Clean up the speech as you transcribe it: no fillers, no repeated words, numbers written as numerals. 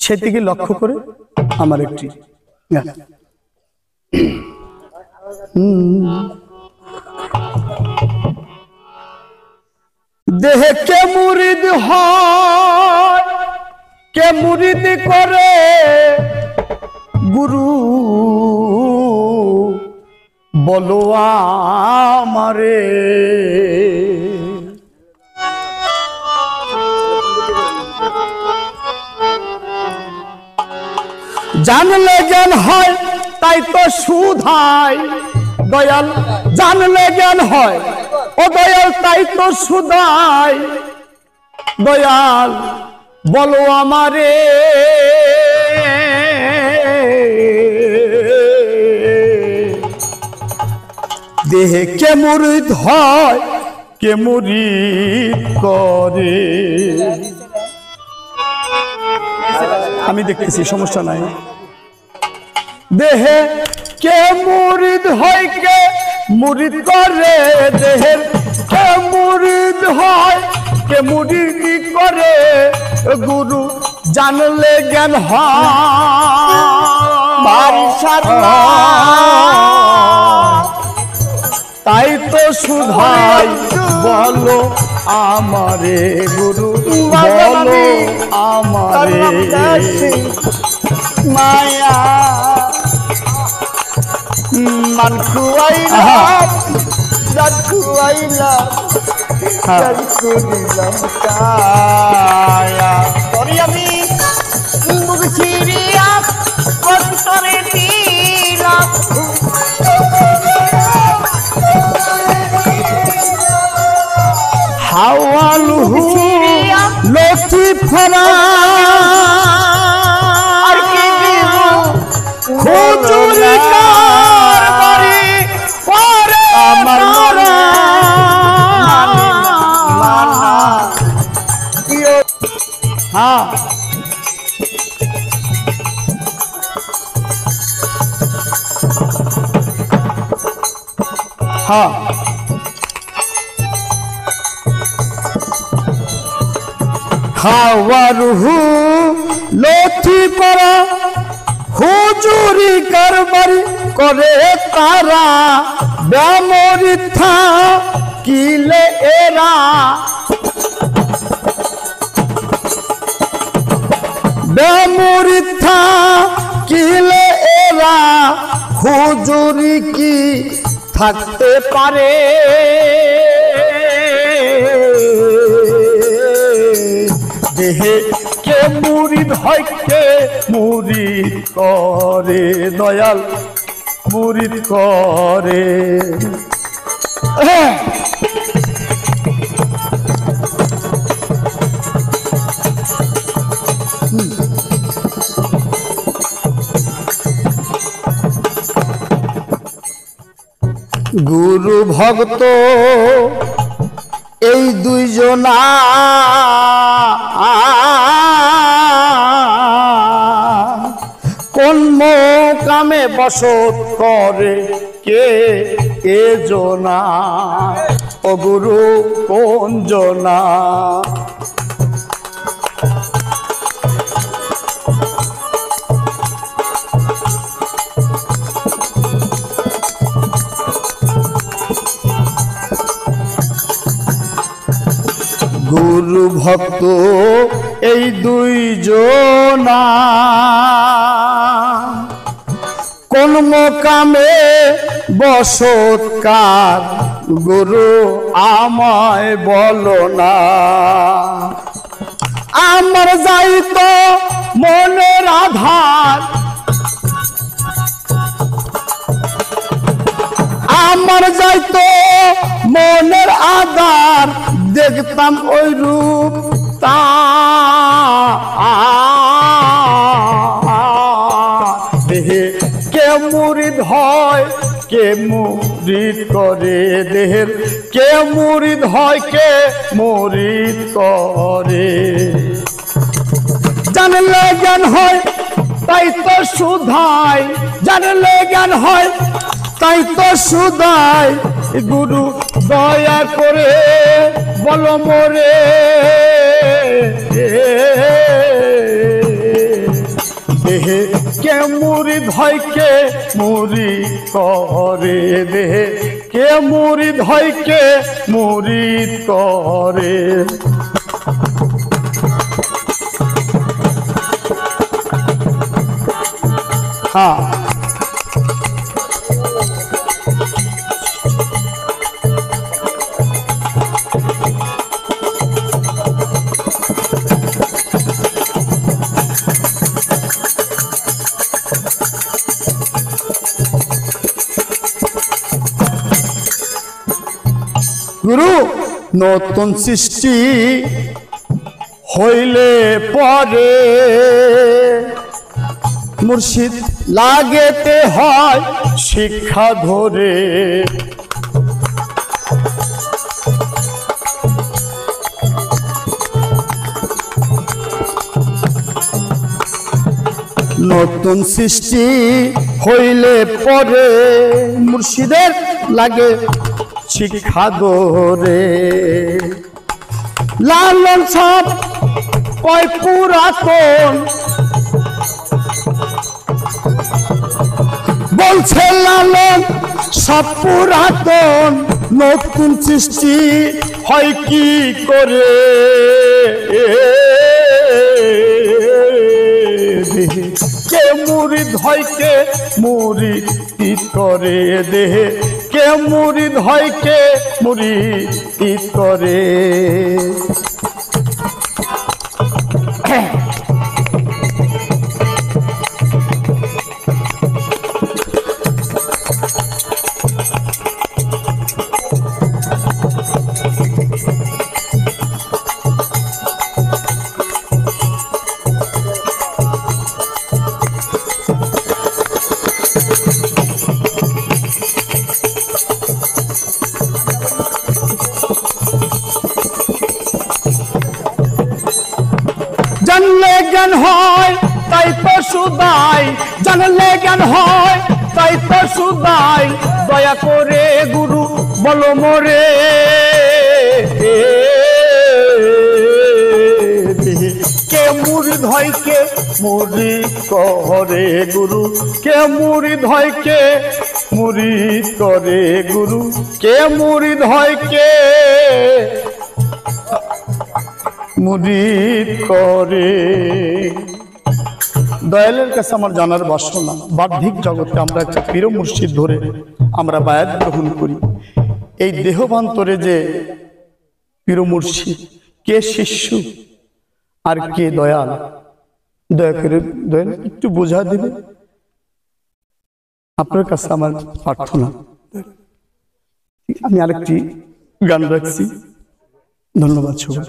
সেদিকে লক্ষ্য করে আমার একটি দেহে কে মুরিদ হয়, কে মুরিদ করে গুরু বলো আমারে। জানলে জ্ঞান হয় তাই তো সুধাই দয়াল, জানলে জ্ঞান হয় ও দয়াল তাই তো সুধাই দয়াল বলো আমারে। দেহে কে মুরিদ হয়, কে মুরিদ করে। আমি দেখতেছি, সমস্যা নাই। দেহে কে মুরিদ হয়, কে মুরিদ করে। দেহের কে মুরিদ হয়, কে মুরিদ করে গুরু জানলে জ্ঞান হয়। তাই তো সুধাই বলো আমারে গুরু বলো আমারে। মায়া মান খুয়াইলা জান খুয়াইলা জান খুদিলাম কায়া তোরি আমি মুখ ছিড়িয়া অন্তরে দিলাম। হাওয়ালহু লতিফরা আর কি দিব খুচুরি কারবারি করে আমার তারা। মানা হ্যাঁ হ্যাঁ হাওয়ারহু লথি পরা হুজুরি কারবারি করে তারা। ব্যামরিথা কিলে এরা ব্যামরিথা কিলে এরা হুজুরি কি থাকতে পারে। দেহে কে মুরিদ হয়, কে মুরিদ করে দয়াল মুরিদ করে। গুরু ভক্ত এই দুইজনা কোন মোকামে বসত করে কে এ জনা। ও গুরু কোন জনা। গুরু ভক্ত এই দুইজনা কোন মোকামে বসতকার গুরু আমায় বলো না। আমার যাইতো মনের আধার, আমার যাইতো মনের আধার দেখতাম ওই রূপ তা। দেহে কে মুরিদ হয়, কে মুরিদ করে। দেহের কে মুরিদ হয়, কে মুরিদ করে। জানলে জ্ঞান হয় তাই তো সুধাই, জানলে জ্ঞান হয় তাই তো সুধাই গুরু দয়া করে বলো মোরে। দেহে কে মুরিদ হয় কে মুরিদ করে দেহে কে মুরিদ হয় কে মুরিদ করে হ্যাঁ গুরু নতুন সৃষ্টি হইলে পরে মুর্শিদ লাগেতে হয় শিক্ষা ধরে নতুন সৃষ্টি হইলে পরে মুর্শিদের লাগে শিক্ষা ধরে লালন সব কয় পুরাতন বলছে লালন সব পুরাতন নতুন সৃষ্টি হয় কি করে কে মুরিদ হয় কে মুরিদ করে দেহে কে মুরিদ হয় কে মুরিদ করে জানলে জ্ঞান হয় তাই তো সুদাই জানলে জ্ঞান হয় তাই তো সুদাই দয়া করে গুরু বলো মোরে কে মুরিদ হয় কে মুরিদ করে গুরু কে মুরিদ হয় কে মুরিদ করে গুরু কে মুরিদ হয় কে মুরিদ করে দয়ালের কাছে আমার জানার বাসনা বাহ্যিক জগতে আমরা একটা পীর মুর্শিদ ধরে আমরা বায়াত গ্রহণ করি এই দেহবান্তরে যে পীর মুর্শিদ কে শিষ্য আর কে দয়াল দয়া করে দয়াল একটু বোঝা দেবে আপনার কাছে আমার প্রার্থনা আমি আরেকটি গান রাখছি ধন্যবাদ সবাই